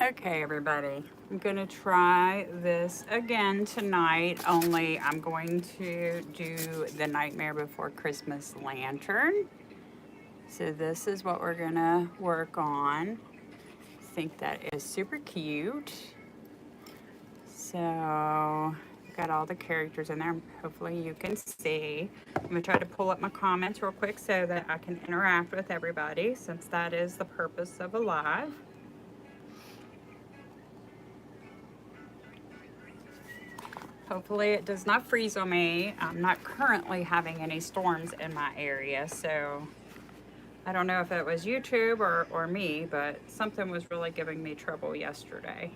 Okay, everybody, I'm gonna try this again tonight, only I'm going to do the Nightmare Before Christmas lantern. So this is what we're gonna work on. I think that is super cute. So I've got all the characters in there. Hopefully you can see. I'm gonna try to pull up my comments real quick so that I can interact with everybody, since that is the purpose of a live. Hopefully it does not freeze on me. I'm not currently having any storms in my area, so I don't know if it was YouTube or me, but something was really giving me trouble yesterday.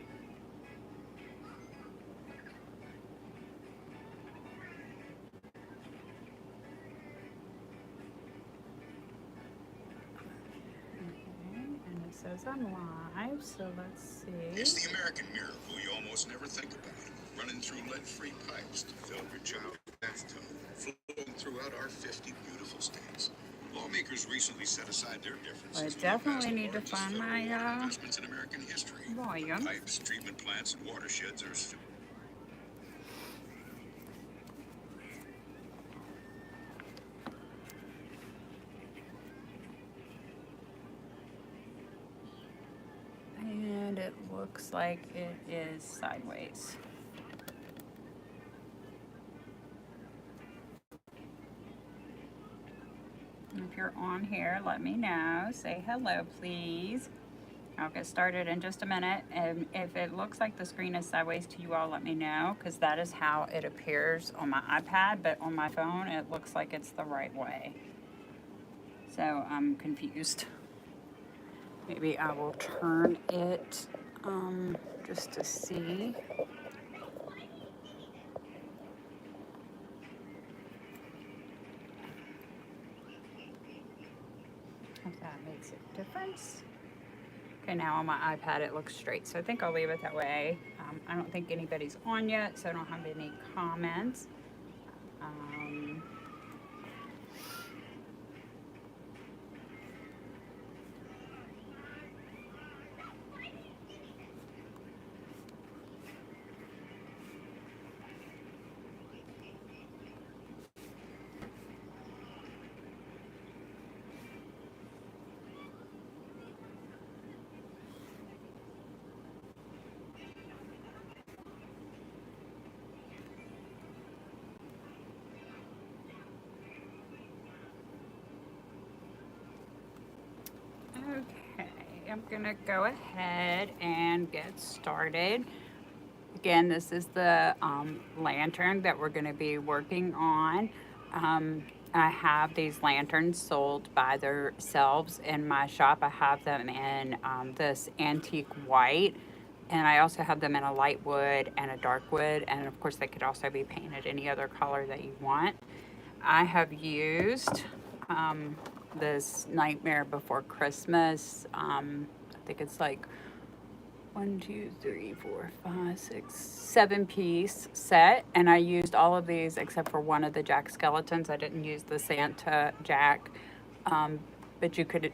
And it says I'm live, so let's see. It's the American miracle you almost never think about. Running through lead-free pipes to fill your child's bathtub, flowing throughout our 50 beautiful states. Lawmakers recently set aside their differences. I definitely need to find my investments in American history. volume. Pipes, treatment plants, and watersheds are And it looks like it is sideways. If you're on here, let me know. Say hello, please. I'll get started in just a minute. And if it looks like the screen is sideways to you all, let me know, because that is how it appears on my iPad, but on my phone, it looks like it's the right way. So I'm confused. Maybe I will turn it just to see. If that makes a difference. Okay, now on my iPad it looks straight, so I think I'll leave it that way. I don't think anybody's on yet, so I don't have any comments. Okay, I'm gonna go ahead and get started. Again, this is the lantern that we're gonna be working on. I have these lanterns sold by themselves in my shop. I have them in this antique white, and I also have them in a light wood and a dark wood, and of course they could also be painted any other color that you want. I have used this Nightmare Before Christmas. I think it's like 1, 2, 3, 4, 5, 6, 7-piece set, and I used all of these except for one of the Jack skeletons. I didn't use the Santa Jack, but you could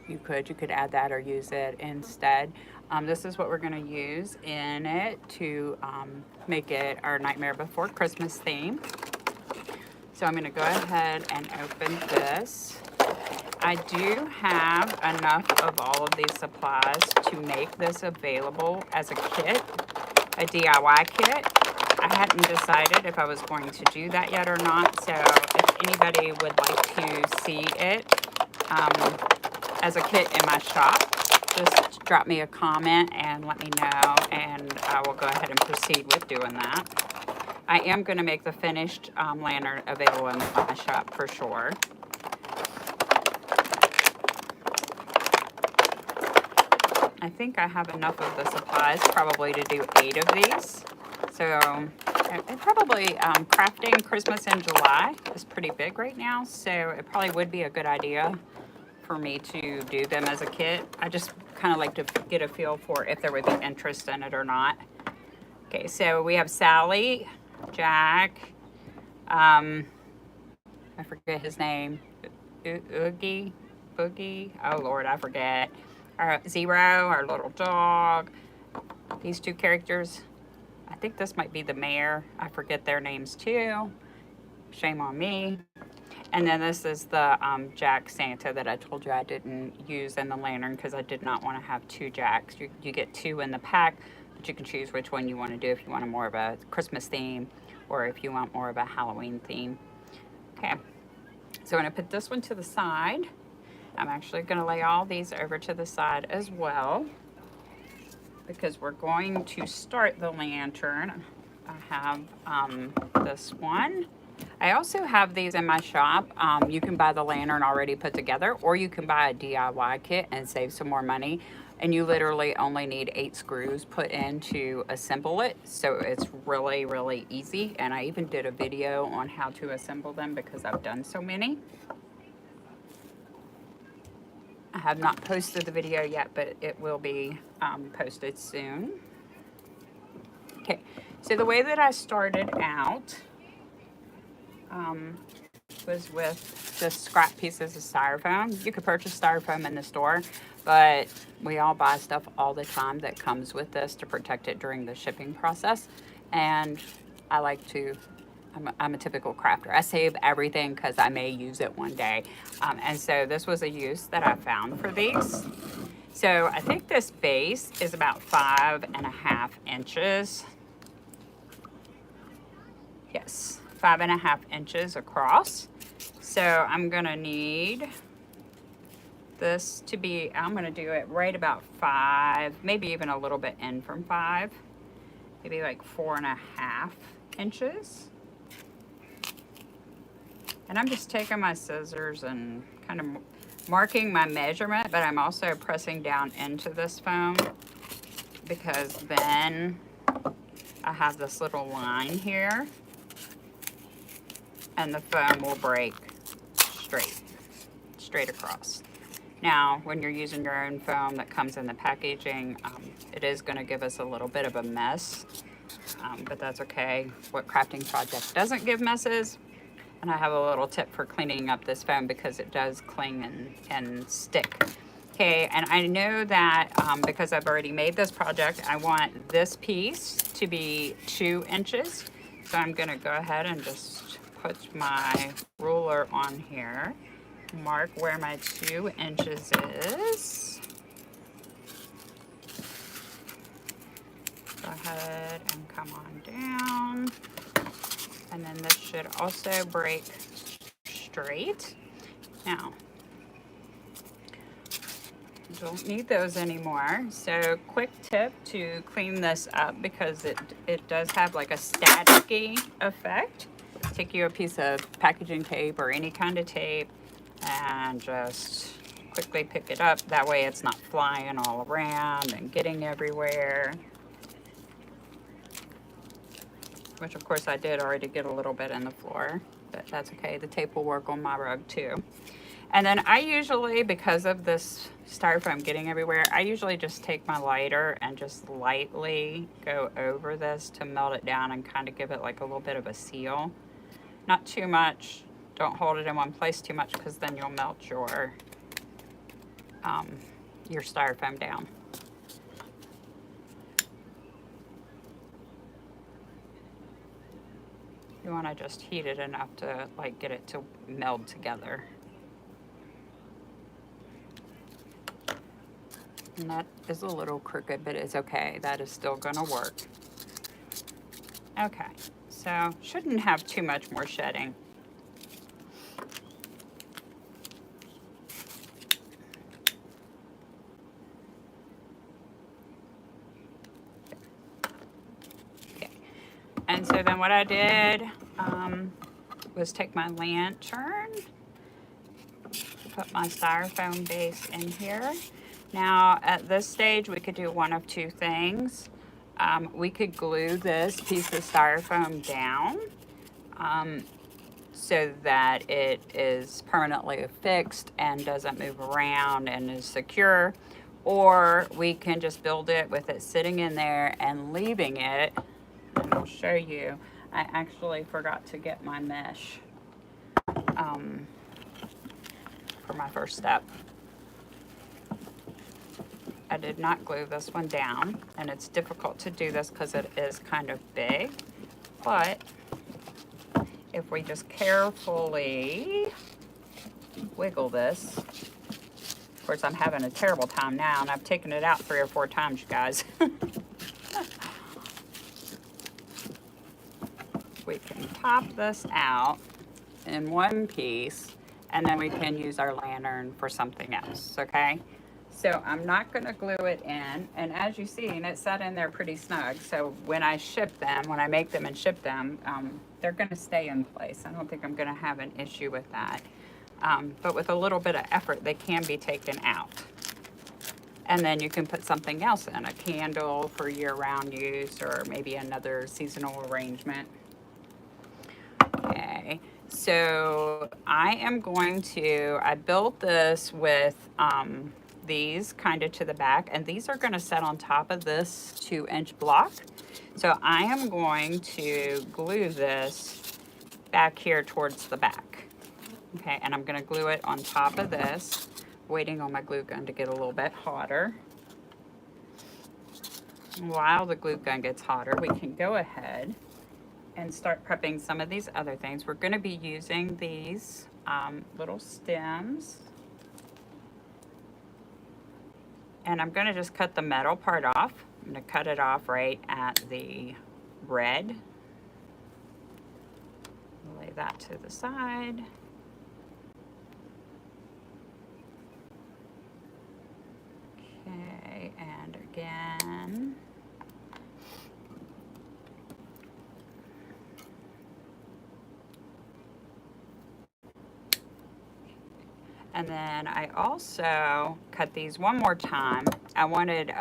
add that or use it instead. This is what we're going to use in it to make it our Nightmare Before Christmas theme. So I'm going to go ahead and open this. I do have enough of all of these supplies to make this available as a kit, a DIY kit. I hadn't decided if I was going to do that yet or not, so if anybody would like to see it as a kit in my shop, just drop me a comment and let me know, and I will go ahead and proceed with doing that. I am going to make the finished lantern available in my shop for sure. I think I have enough of the supplies probably to do 8 of these. So it probably, crafting Christmas in July is pretty big right now, so it probably would be a good idea for me to do them as a kit. I just kind of like to get a feel for if there would be interest in it or not. Okay, so we have Sally, Jack, I forget his name, Oogie, Boogie, oh Lord, I forget. Our Zero, our little dog, these two characters. I think this might be the mayor. I forget their names too. Shame on me. And then this is the Jack Santa that I told you I didn't use in the lantern because I did not want to have two Jacks. You get two in the pack, but you can choose which one you want to do if you want a more of a Christmas theme or if you want more of a Halloween theme. Okay, so I'm going to put this one to the side. I'm actually going to lay all these over to the side as well because we're going to start the lantern. I have this one. I also have these in my shop. You can buy the lantern already put together, or you can buy a DIY kit and save some more money. And you literally only need 8 screws put in to assemble it. So it's really, really easy. And I even did a video on how to assemble them because I've done so many. I have not posted the video yet, but it will be posted soon. Okay, so the way that I started out was with just scrap pieces of styrofoam. You could purchase styrofoam in the store, but we all buy stuff all the time that comes with this to protect it during the shipping process. And I like to, I'm a typical crafter. I save everything because I may use it one day. And so this was a use that I found for these. So I think this base is about 5.5 inches. Yes, 5.5 inches across. So I'm gonna need this to be, I'm gonna do it right about 5, maybe even a little bit in from 5, maybe like 4.5 inches. And I'm just taking my scissors and kind of marking my measurement, but I'm also pressing down into this foam because then I have this little line here and the foam will break straight across. Now, when you're using your own foam that comes in the packaging, it is going to give us a little bit of a mess, but that's okay. What crafting project doesn't give messes? And I have a little tip for cleaning up this foam because it does cling and stick. Okay, and I know that because I've already made this project, I want this piece to be 2 inches. So I'm going to go ahead and just put my ruler on here, mark where my 2 inches is. Go ahead and come on down. And then this should also break straight. Now, don't need those anymore. So quick tip to clean this up because it does have like a staticky effect. Take you a piece of packaging tape or any kind of tape and just quickly pick it up. That way it's not flying all around and getting everywhere. Which of course I did already get a little bit in the floor, but that's okay. The tape will work on my rug too. And then I usually, because of this styrofoam getting everywhere, I usually just take my lighter and just lightly go over this to melt it down and kind of give it like a little bit of a seal. Not too much. Don't hold it in one place too much because then you'll melt your styrofoam down. You want to just heat it enough to like get it to meld together. And that is a little crooked, but it's okay. That is still gonna work. Okay, so shouldn't have too much more shedding. Okay, and so then what I did was take my lantern, put my styrofoam base in here. Now, at this stage, we could do one of two things. We could glue this piece of styrofoam down so that it is permanently fixed and doesn't move around and is secure. Or we can just build it with it sitting in there and leaving it. And I'll show you. I actually forgot to get my mesh for my first step. I did not glue this one down, and it's difficult to do this because it is kind of big, but if we just carefully wiggle this, of course I'm having a terrible time now, and I've taken it out 3 or 4 times, you guys. We can pop this out in one piece, and then we can use our lantern for something else, okay? So I'm not gonna glue it in, and as you see, and it sat in there pretty snug, so when I ship them, when I make them and ship them, they're gonna stay in place. I don't think I'm gonna have an issue with that. But with a little bit of effort, they can be taken out. And then you can put something else in, a candle for year-round use, or maybe another seasonal arrangement. Okay, so I am going to, I built this with these kind of to the back, and these are going to set on top of this 2-inch block. So I am going to glue this back here towards the back. Okay, and I'm going to glue it on top of this, waiting on my glue gun to get a little bit hotter. While the glue gun gets hotter, we can go ahead and start prepping some of these other things. We're going to be using these little stems. And I'm going to just cut the metal part off. I'm going to cut it off right at the red. Lay that to the side. Okay, and again. And then I also cut these one more time. I wanted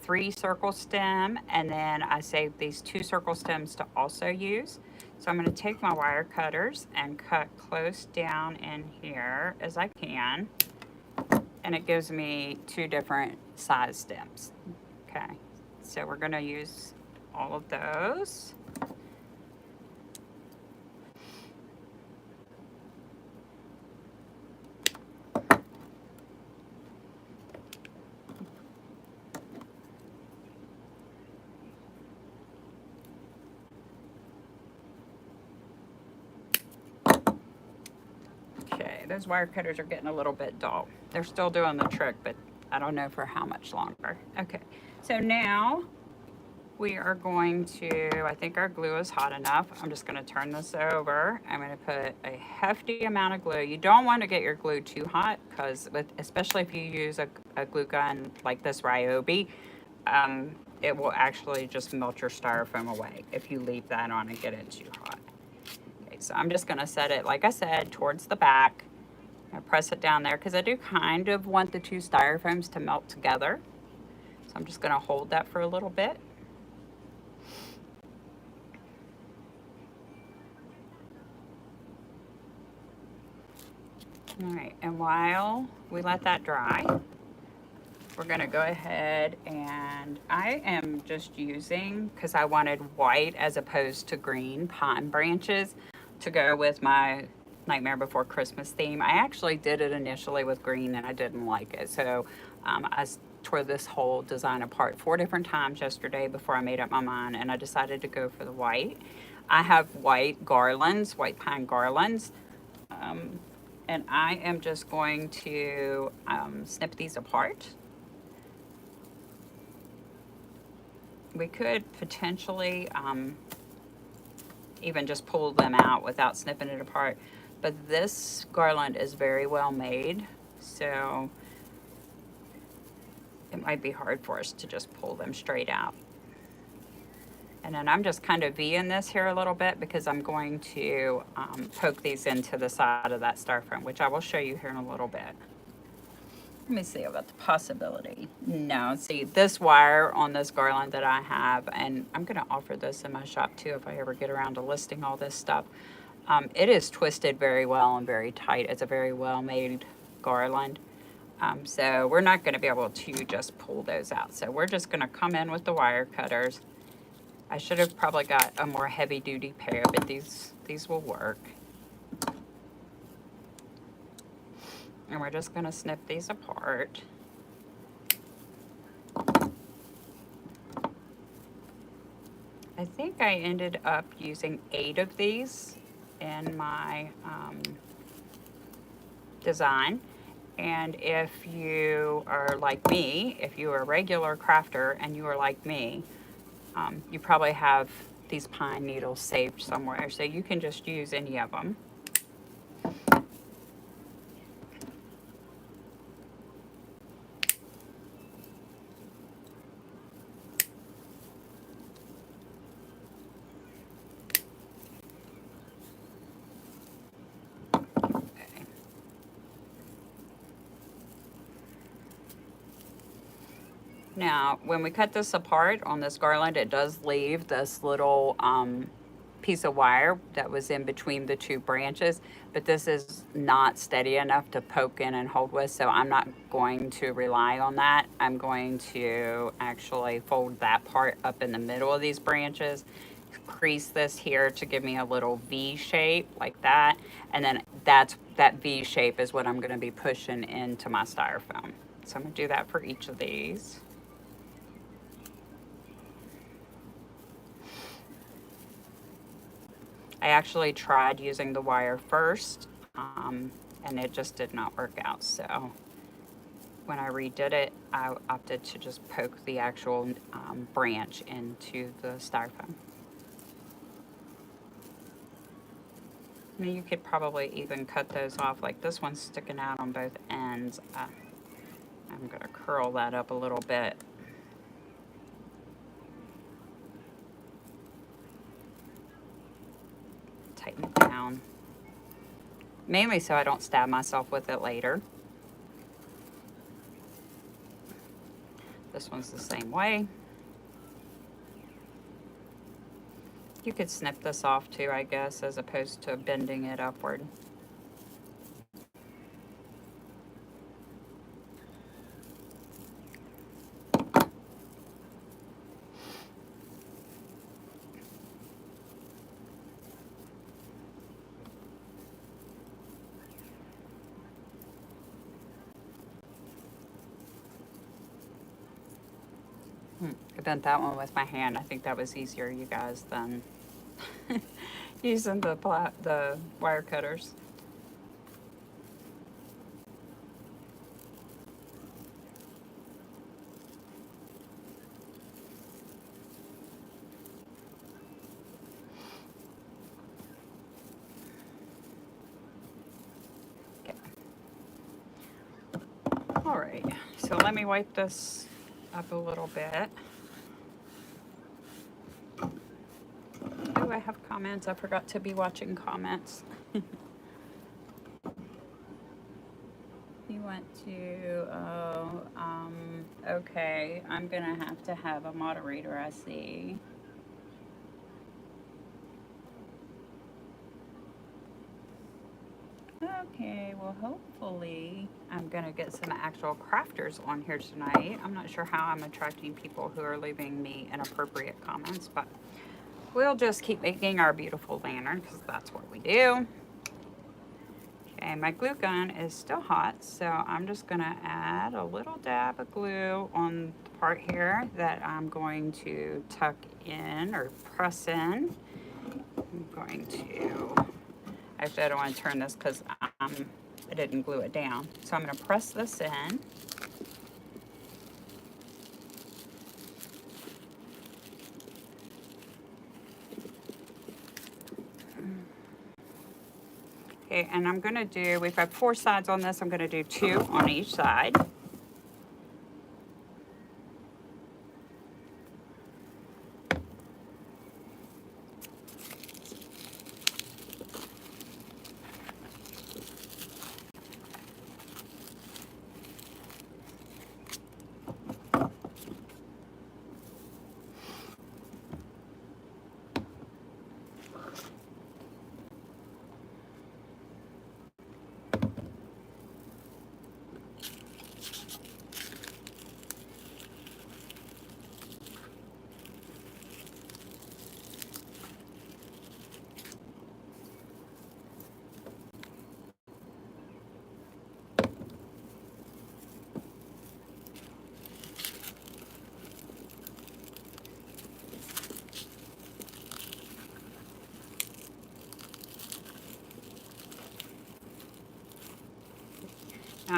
3 circle stem, and then I saved these 2 circle stems to also use. So I'm going to take my wire cutters and cut close down in here as I can. And it gives me 2 different size stems. Okay, so we're going to use all of those. Those wire cutters are getting a little bit dull. They're still doing the trick, but I don't know for how much longer. Okay, so now we are going to, I think our glue is hot enough. I'm just gonna turn this over. I'm gonna put a hefty amount of glue. You don't want to get your glue too hot, because especially if you use a glue gun like this Ryobi, it will actually just melt your styrofoam away if you leave that on and get it too hot. Okay, so I'm just gonna set it, like I said, towards the back. I press it down there because I do kind of want the 2 styrofoams to melt together. So I'm just going to hold that for a little bit. All right, and while we let that dry, we're going to go ahead, and I am just using, because I wanted white as opposed to green, pine branches to go with my Nightmare Before Christmas theme. I actually did it initially with green, and I didn't like it. So I tore this whole design apart 4 different times yesterday before I made up my mind, and I decided to go for the white. I have white garlands, white pine garlands, and I am just going to snip these apart. We could potentially even just pull them out without snipping it apart. But this garland is very well made, so it might be hard for us to just pull them straight out. And then I'm just kind of V-ing this here a little bit because I'm going to poke these into the side of that styrofoam, which I will show you here in a little bit. Let me see about the possibility. No, see this wire on this garland that I have, and I'm going to offer this in my shop too if I ever get around to listing all this stuff. It is twisted very well and very tight. It's a very well-made garland. So we're not going to be able to just pull those out. So we're just going to come in with the wire cutters. I should have probably got a more heavy-duty pair, but these will work. And we're just going to snip these apart. I think I ended up using 8 of these in my design. And if you are like me, if you are a regular crafter and you are like me, you probably have these pine needles saved somewhere, so you can just use any of them. Okay. Now, when we cut this apart on this garland, it does leave this little piece of wire that was in between the two branches, but this is not steady enough to poke in and hold with, so I'm not going to rely on that. I'm going to actually fold that part up in the middle of these branches, crease this here to give me a little V shape like that, and then that V shape is what I'm going to be pushing into my styrofoam. So I'm going to do that for each of these. I actually tried using the wire first, and it just did not work out. So when I redid it, I opted to just poke the actual branch into the styrofoam. I mean, you could probably even cut those off. Like this one's sticking out on both ends. I'm going to curl that up a little bit. Tighten it down. Mainly so I don't stab myself with it later. This one's the same way. You could snip this off too, I guess, as opposed to bending it upward. I bent that one with my hand. I think that was easier, you guys, than using the wire cutters. Okay. All right, so let me wipe this up a little bit. Oh, I have comments. I forgot to be watching comments. You want to, okay, I'm gonna have to have a moderator, I see. Okay, well, hopefully I'm gonna get some actual crafters on here tonight. I'm not sure how I'm attracting people who are leaving me inappropriate comments, but we'll just keep making our beautiful lantern because that's what we do. Okay, my glue gun is still hot, so I'm just gonna add a little dab of glue on the part here that I'm going to tuck in or press in. I'm going to, actually I don't want to turn this because I didn't glue it down. So I'm gonna press this in. Okay, and I'm gonna do, we've got 4 sides on this, I'm gonna do 2 on each side.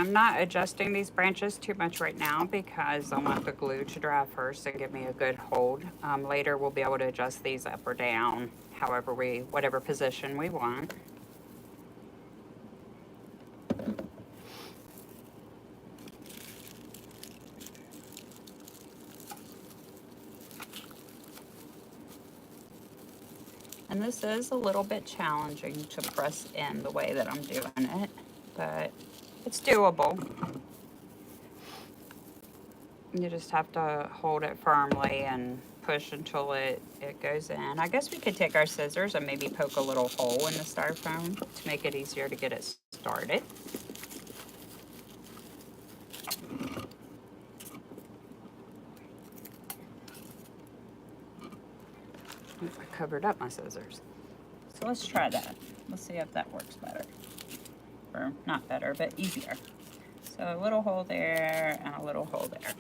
I'm not adjusting these branches too much right now because I want the glue to dry first and give me a good hold. Later we'll be able to adjust these up or down, however whatever position we want. And this is a little bit challenging to press in the way that I'm doing it, but it's doable. You just have to hold it firmly and push until it goes in. I guess we could take our scissors and maybe poke a little hole in the styrofoam to make it easier to get it started. I covered up my scissors. So let's try that. Let's see if that works better. Or not better, but easier. So a little hole there and a little hole there.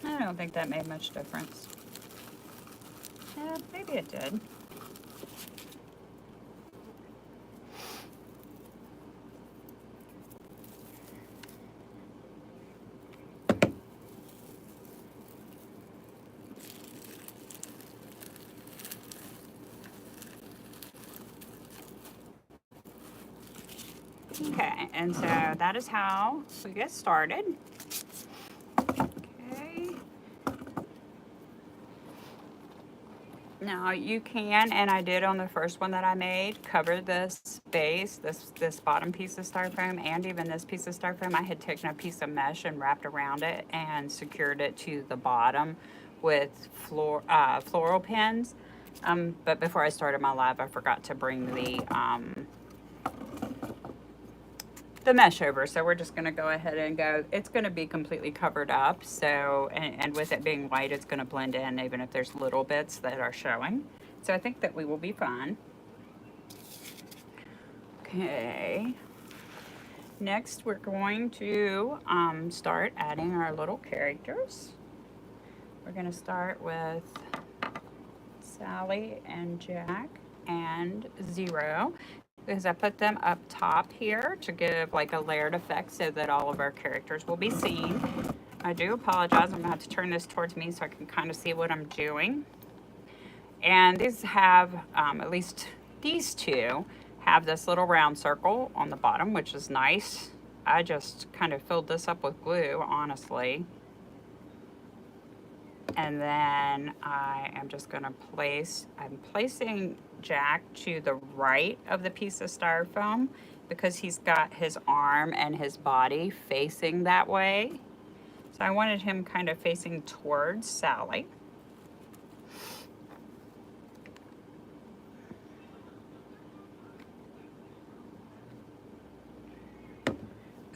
I don't think that made much difference. Yeah, maybe it did. Okay, and so that is how we get started. Okay. Now you can, and I did on the first one that I made, cover this base, this bottom piece of styrofoam, and even this piece of styrofoam. I had taken a piece of mesh and wrapped around it and secured it to the bottom with floral pins. But before I started my live, I forgot to bring the mesh over, so we're just going to go ahead and go. It's going to be completely covered up, so and with it being white, it's going to blend in even if there's little bits that are showing. So I think that we will be fine. Okay, next we're going to start adding our little characters. We're going to start with Sally and Jack and Zero, because I put them up top here to give like a layered effect so that all of our characters will be seen. I do apologize, I'm gonna have to turn this towards me so I can kind of see what I'm doing. And these have, at least these two, have this little round circle on the bottom, which is nice. I just kind of filled this up with glue, honestly. And then I am just gonna I'm placing Jack to the right of the piece of styrofoam because he's got his arm and his body facing that way. So I wanted him kind of facing towards Sally.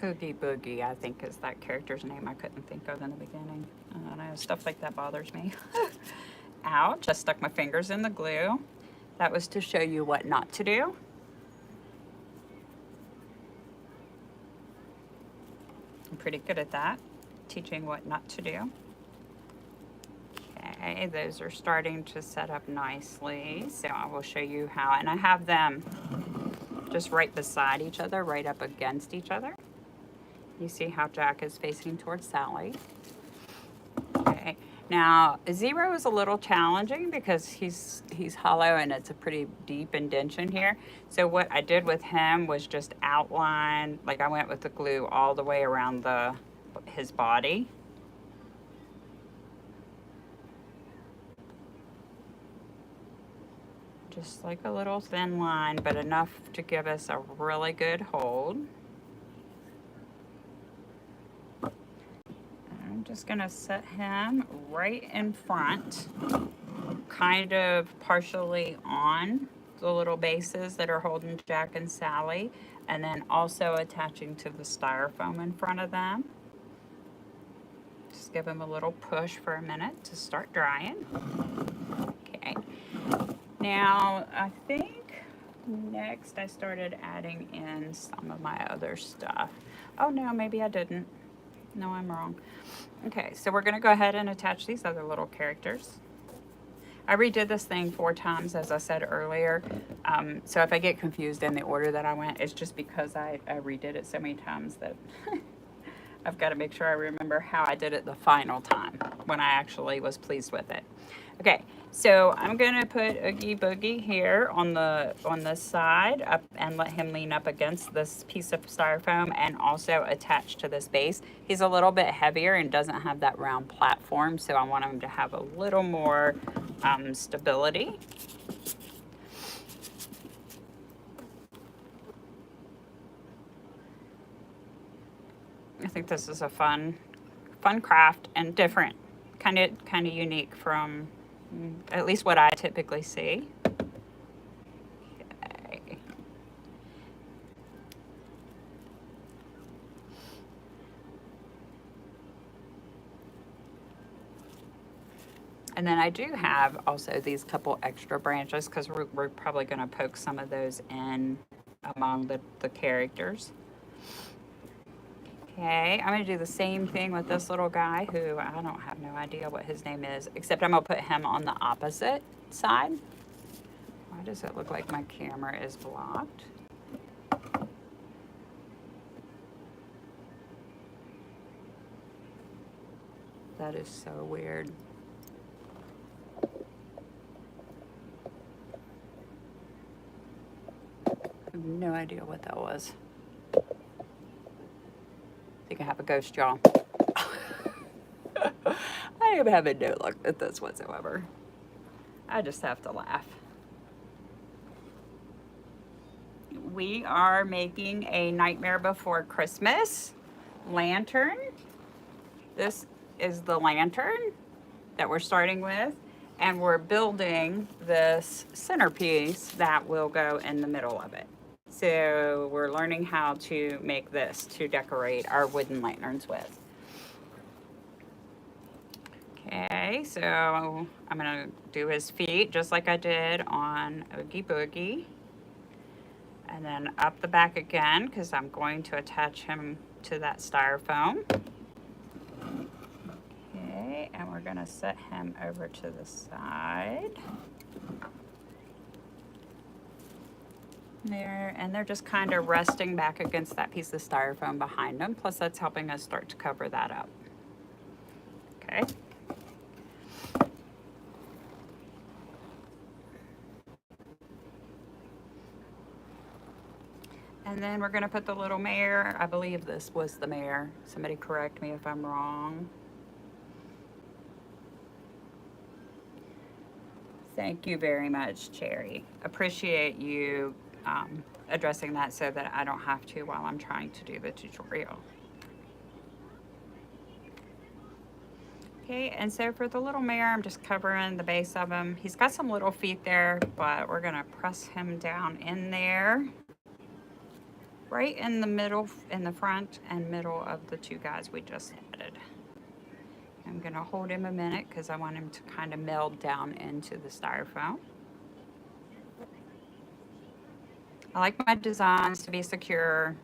Oogie Boogie, I think is that character's name I couldn't think of in the beginning. I don't know, stuff like that bothers me. Ouch, I stuck my fingers in the glue. That was to show you what not to do. I'm pretty good at that, teaching what not to do. Okay, those are starting to set up nicely, so I will show you how. And I have them just right beside each other, right up against each other. You see how Jack is facing towards Sally. Okay, now Zero is a little challenging because he's hollow and it's a pretty deep indentation here. So what I did with him was just outline, like I went with the glue all the way around his body. Just like a little thin line, but enough to give us a really good hold. I'm just gonna set him right in front, kind of partially on the little bases that are holding Jack and Sally, and then also attaching to the styrofoam in front of them. Just give him a little push for a minute to start drying. Okay. Now, I think Next, I started adding in some of my other stuff. Oh no, maybe I didn't. No, I'm wrong. Okay, so we're gonna go ahead and attach these other little characters. I redid this thing 4 times, as I said earlier. So if I get confused in the order that I went, it's just because I redid it so many times that I've got to make sure I remember how I did it the final time when I actually was pleased with it. Okay, so I'm gonna put Oogie Boogie here on the side up and let him lean up against this piece of styrofoam and also attach to this base. He's a little bit heavier and doesn't have that round platform, so I want him to have a little more stability. I think this is a fun craft and different, kind of unique from at least what I typically see. Okay. And then I do have also these couple extra branches because we're probably going to poke some of those in among the characters. Okay, I'm going to do the same thing with this little guy who I don't have no idea what his name is, except I'm going to put him on the opposite side. Why does it look like my camera is blocked? That is so weird. I have no idea what that was. I think I have a ghost, y'all. I am having no luck with this whatsoever. I just have to laugh. We are making a Nightmare Before Christmas lantern. This is the lantern that we're starting with, and we're building this centerpiece that will go in the middle of it. So we're learning how to make this to decorate our wooden lanterns with. Okay, so I'm gonna do his feet just like I did on Oogie Boogie. And then up the back again, because I'm going to attach him to that styrofoam. Okay, and we're gonna set him over to the side. There, and they're just kind of resting back against that piece of styrofoam behind them. Plus that's helping us start to cover that up. Okay. And then we're gonna put the little mayor. I believe this was the mayor. Somebody correct me if I'm wrong. Thank you very much, Cherry. Appreciate you addressing that so that I don't have to while I'm trying to do the tutorial. Okay, and so for the little mayor, I'm just covering the base of him. He's got some little feet there, but we're gonna press him down in there. Right in the middle, in the front and middle of the two guys we just added. I'm gonna hold him a minute because I want him to kind of meld down into the styrofoam. I like my designs to be secure.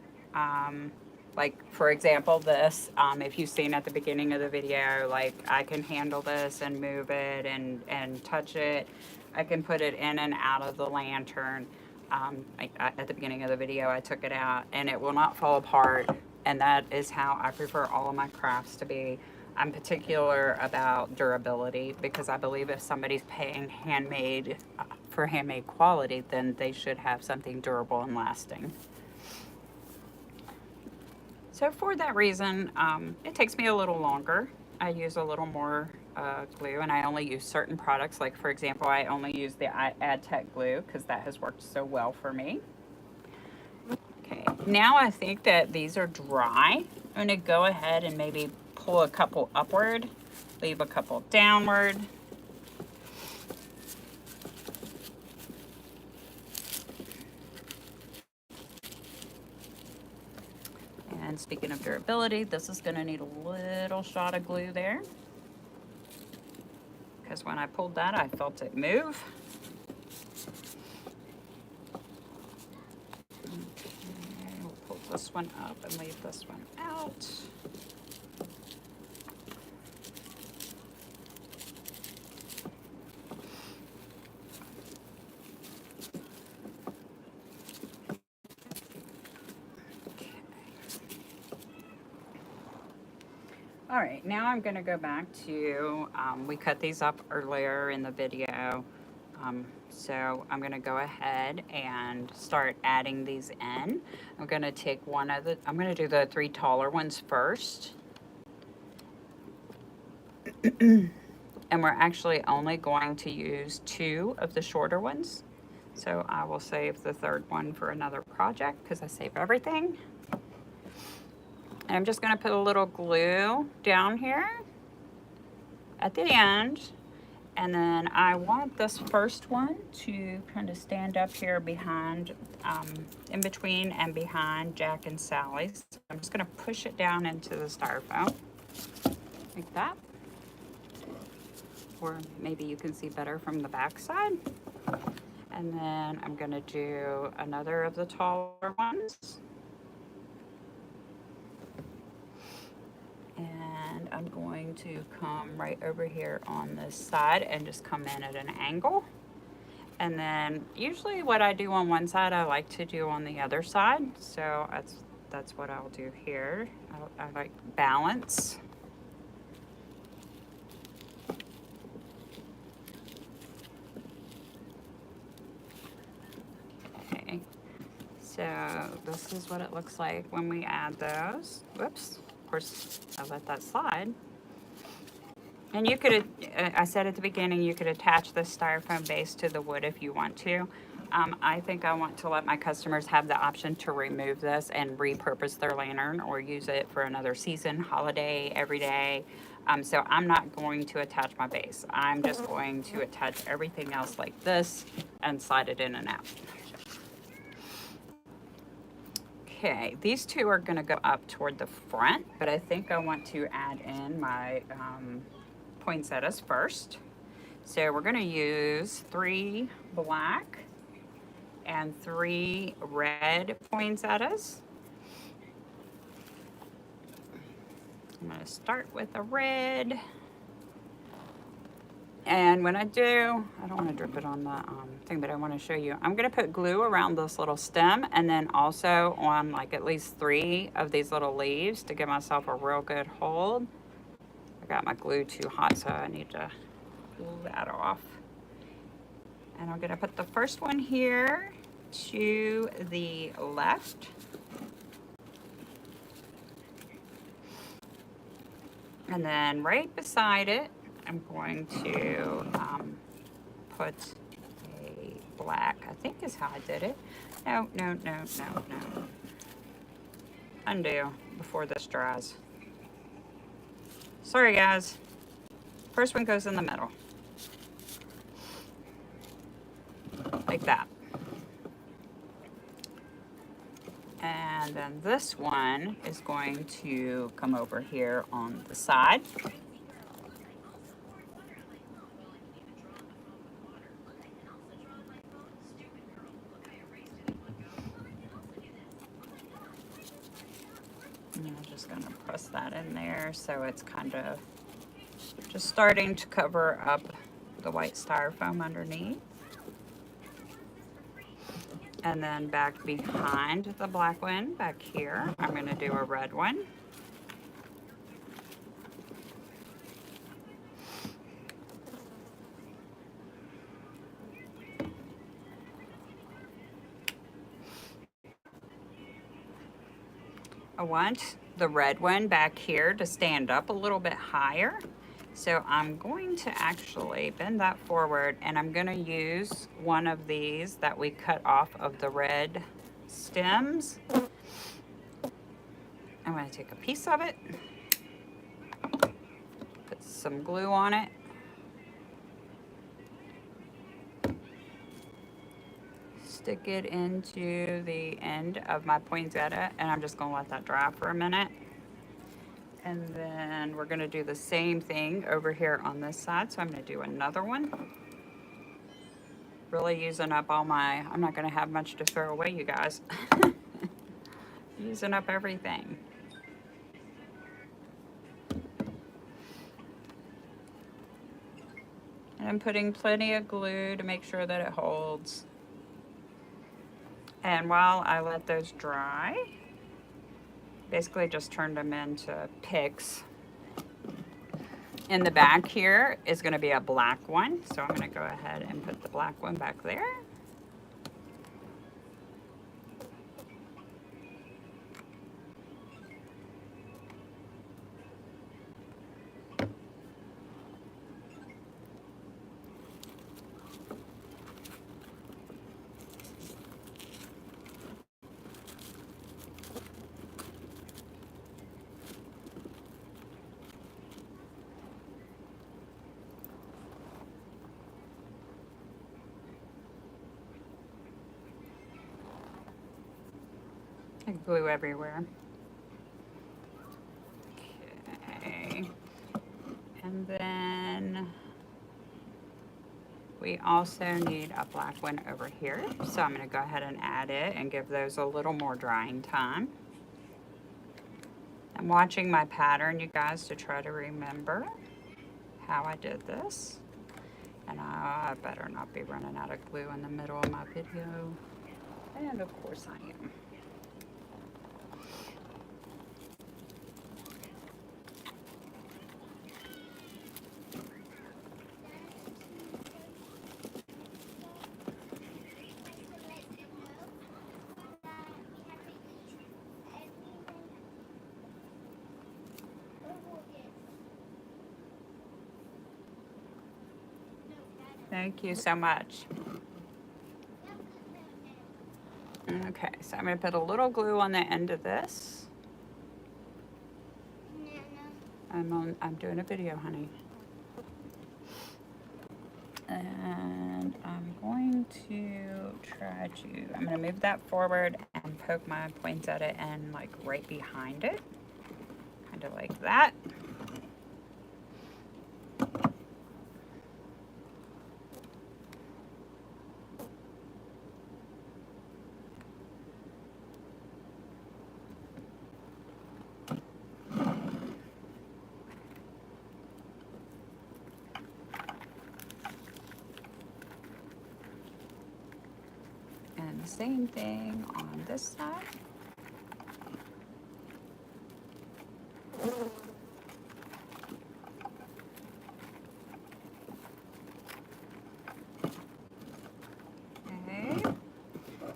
Like for example, this, if you've seen at the beginning of the video, like I can handle this and move it and touch it. I can put it in and out of the lantern. At the beginning of the video, I took it out and it will not fall apart. And that is how I prefer all of my crafts to be. I'm particular about durability because I believe if somebody's paying handmade for handmade quality, then they should have something durable and lasting. So for that reason, it takes me a little longer. I use a little more glue, and I only use certain products. Like for example, I only use the AdTech glue because that has worked so well for me. Okay, now I think that these are dry. I'm gonna go ahead and maybe pull a couple upward, leave a couple downward. And speaking of durability, this is gonna need a little shot of glue there, because when I pulled that, I felt it move. this one up and leave this one out. All right, now I'm gonna go back to, we cut these up earlier in the video. So I'm gonna go ahead and start adding these in. I'm gonna take I'm gonna do the 3 taller ones first. And we're actually only going to use 2 of the shorter ones. So I will save the 3rd one for another project because I save everything. And I'm just gonna put a little glue down here at the end. And then I want this first one to kind of stand up here behind, in between and behind Jack and Sally's. So I'm just gonna push it down into the styrofoam, like that. Or maybe you can see better from the back side. And then I'm gonna do another of the taller ones. And I'm going to come right over here on this side and just come in at an angle. And then usually what I do on one side, I like to do on the other side. So that's what I'll do here. I like balance. Okay, so this is what it looks like when we add those. Whoops. Of course, I let that slide. And you could, I said at the beginning, you could attach the styrofoam base to the wood if you want to. I think I want to let my customers have the option to remove this and repurpose their lantern or use it for another season, holiday, every day. So I'm not going to attach my base. I'm just going to attach everything else like this and slide it in and out. Okay, these 2 are gonna go up toward the front, but I think I want to add in my poinsettias first. So we're gonna use 3 black and 3 red poinsettias. I'm gonna start with a red. And when I do, I don't want to drip it on the thing, but I want to show you. I'm going to put glue around this little stem and then also on like at least 3 of these little leaves to give myself a real good hold. I got my glue too hot, so I need to pull that off. And I'm going to put the first one here to the left. And then right beside it, I'm going to put a black, I think is how I did it. No. Undo before this dries. Sorry guys. First one goes in the middle. Like that. And then this one is going to come over here on the side. And I'm just going to press that in there so it's kind of just starting to cover up the white styrofoam underneath. And then back behind the black one, back here, I'm going to do a red one. I want the red one back here to stand up a little bit higher. So I'm going to actually bend that forward and I'm going to use one of these that we cut off of the red stems. I'm going to take a piece of it, put some glue on it. Stick it into the end of my poinsettia and I'm just going to let that dry for a minute. And then we're going to do the same thing over here on this side. So I'm going to do another one. Really using up all my, I'm not going to have much to throw away, you guys. Using up everything. And I'm putting plenty of glue to make sure that it holds. And while I let those dry, basically just turned them into picks. In the back here is going to be a black one, so I'm going to go ahead and put the black one back there. And glue everywhere. Okay. And then we also need a black one over here. So I'm going to go ahead and add it and give those a little more drying time. I'm watching my pattern, you guys, to try to remember how I did this. And I better not be running out of glue in the middle of my video. And of course I am. Thank you so much. Okay, so I'm going to put a little glue on the end of this. I'm doing a video, honey. And I'm going to move that forward and poke my points at it and like right behind it. Kind of like that. And the same thing on this side. Okay,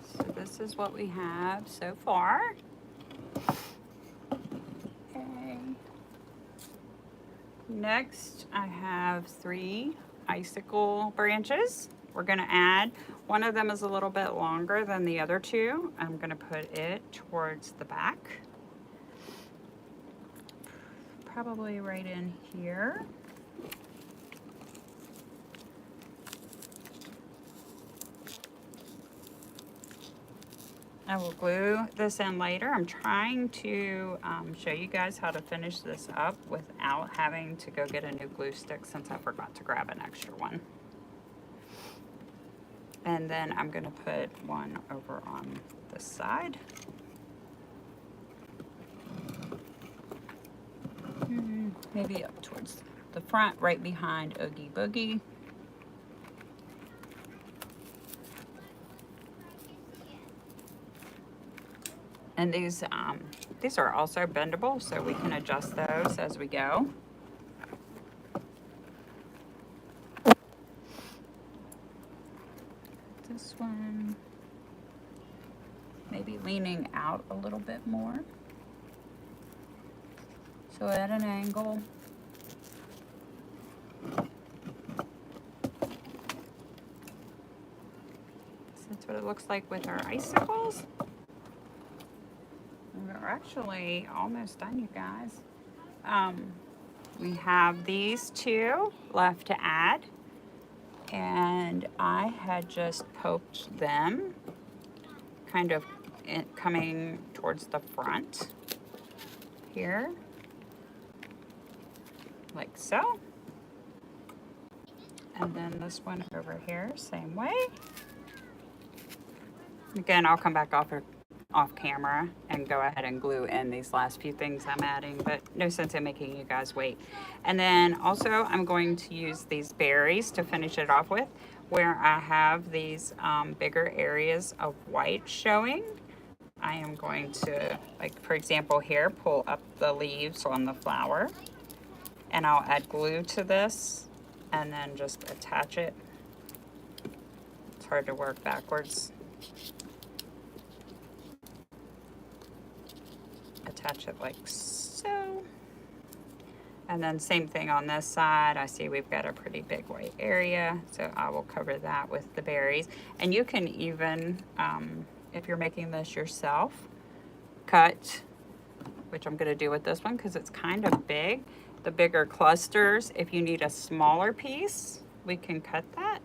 so this is what we have so far. Okay. Next, I have 3 icicle branches. We're going to add, one of them is a little bit longer than the other 2. I'm going to put it towards the back. Probably right in here. I will glue this in later. I'm trying to show you guys how to finish this up without having to go get a new glue stick since I forgot to grab an extra one. And then I'm going to put one over on this side. Maybe up towards the front, right behind Oogie Boogie. And these are also bendable, so we can adjust those as we go. This one, maybe leaning out a little bit more. So at an angle. So that's what it looks like with our icicles. We're actually almost done, you guys. We have these 2 left to add. And I had just poked them kind of coming towards the front here, like so. And then this one over here, same way. Again, I'll come back off camera and go ahead and glue in these last few things I'm adding, but no sense in making you guys wait. And then also I'm going to use these berries to finish it off with, where I have these bigger areas of white showing. I am going to, like for example here, pull up the leaves on the flower, and I'll add glue to this and then just attach it. It's hard to work backwards. Attach it like so. And then same thing on this side. I see we've got a pretty big white area, so I will cover that with the berries. And you can even, if you're making this yourself, cut, which I'm gonna do with this one because it's kind of big, the bigger clusters. If you need a smaller piece, we can cut that.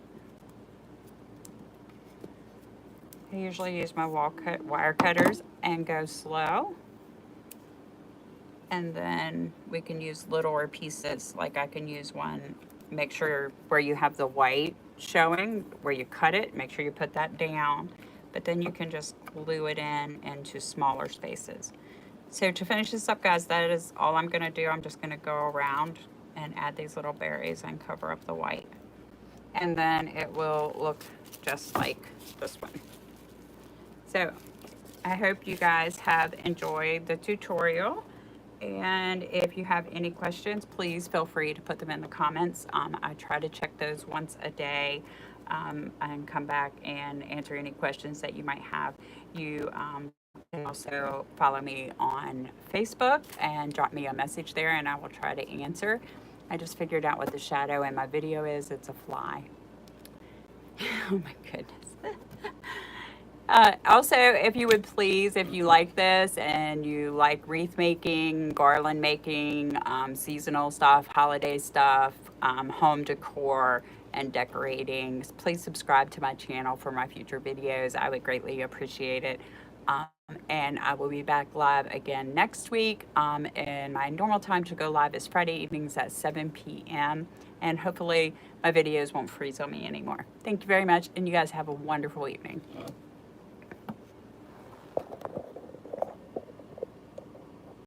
I usually use my wire cutters and go slow. And then we can use littler pieces, like I can use one, make sure where you have the white showing, where you cut it, make sure you put that down, but then you can just glue it in into smaller spaces. So to finish this up, guys, that is all I'm gonna do. I'm just gonna go around and add these little berries and cover up the white. And then it will look just like this one. So I hope you guys have enjoyed the tutorial. And if you have any questions, please feel free to put them in the comments. I try to check those once a day and come back and answer any questions that you might have. You can also follow me on Facebook and drop me a message there, and I will try to answer. I just figured out what the shadow in my video is. It's a fly. Oh my goodness. Also, if you would please, if you like this and you like wreath making, garland making, seasonal stuff, holiday stuff, home decor, and decorating, please subscribe to my channel for my future videos. I would greatly appreciate it. And I will be back live again next week. And my normal time to go live is Friday evenings at 7 p.m. And hopefully my videos won't freeze on me anymore. Thank you very much, and you guys have a wonderful evening.